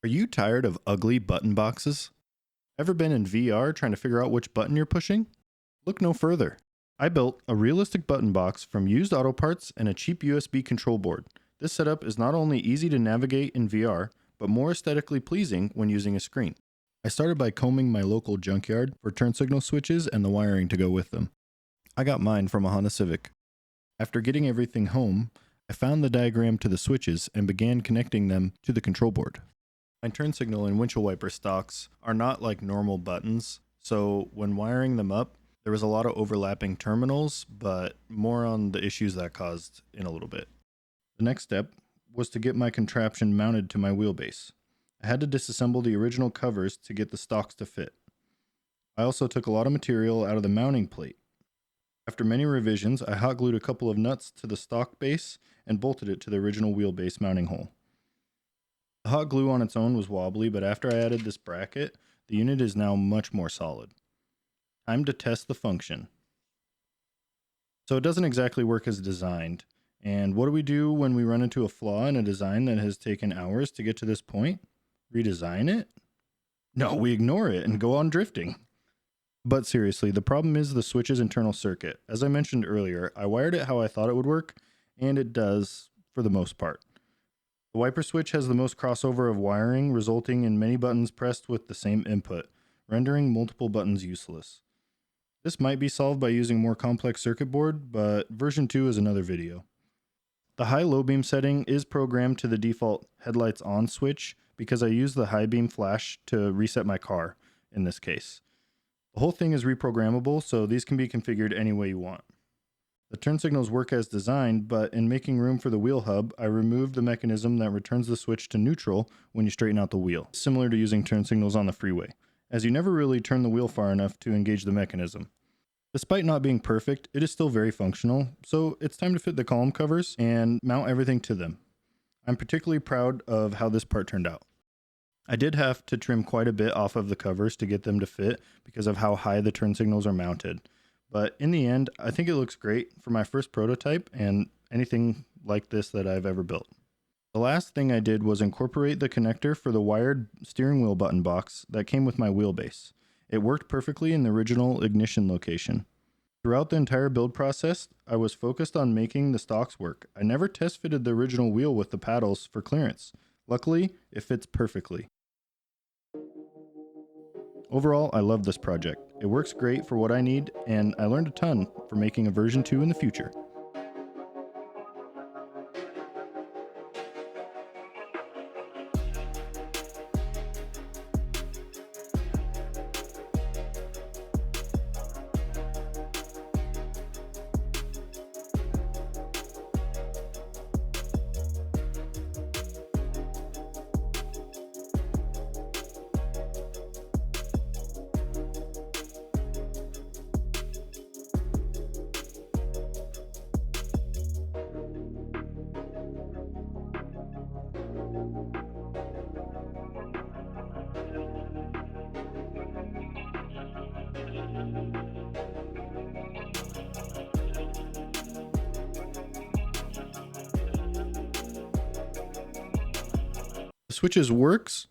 Are you tired of ugly button boxes? Ever been in VR trying to figure out which button you're pushing? Look no further. I built a realistic button box from used auto parts and a cheap USB control board. This setup is not only easy to navigate in VR, but more aesthetically pleasing when using a screen. I started by combing my local junkyard for turn signal switches and the wiring to go with them. I got mine from a Honda Civic. After getting everything home, I found the diagram to the switches and began connecting them to the control board. My turn signal and windshield wiper stocks are not like normal buttons, so when wiring them up, there was a lot of overlapping terminals, but more on the issues that caused in a little bit. The next step was to get my contraption mounted to my wheelbase. I had to disassemble the original covers to get the stocks to fit. I also took a lot of material out of the mounting plate. After many revisions, I hot glued a couple of nuts to the stock base and bolted it to the original wheelbase mounting hole. The hot glue on its own was wobbly, but after I added this bracket, the unit is now much more solid. Time to test the function. So it doesn't exactly work as designed. And what do we do when we run into a flaw in a design that has taken hours to get to this point? Redesign it? No, we ignore it and go on drifting. But seriously, the problem is the switch's internal circuit. As I mentioned earlier, I wired it how I thought it would work, and it does for the most part. The wiper switch has the most crossover of wiring, resulting in many buttons pressed with the same input, rendering multiple buttons useless. This might be solved by using a more complex circuit board, but version 2 is another video. The high-low beam setting is programmed to the default headlights on switch because I use the high beam flash to reset my car in this case. The whole thing is reprogrammable, so these can be configured any way you want. The turn signals work as designed, but in making room for the wheel hub, I removed the mechanism that returns the switch to neutral when you straighten out the wheel, similar to using turn signals on the freeway, as you never really turn the wheel far enough to engage the mechanism. Despite not being perfect, it is still very functional, so it's time to fit the column covers and mount everything to them. I'm particularly proud of how this part turned out. I did have to trim quite a bit off of the covers to get them to fit because of how high the turn signals are mounted. But in the end, I think it looks great for my first prototype and anything like this that I've ever built. The last thing I did was incorporate the connector for the wired steering wheel button box that came with my wheelbase. It worked perfectly in the original ignition location. Throughout the entire build process, I was focused on making the stocks work. I never test fitted the original wheel with the paddles for clearance. Luckily, it fits perfectly. Overall, I love this project. It works great for what I need, and I learned a ton for making a version 2 in the future. The switches works,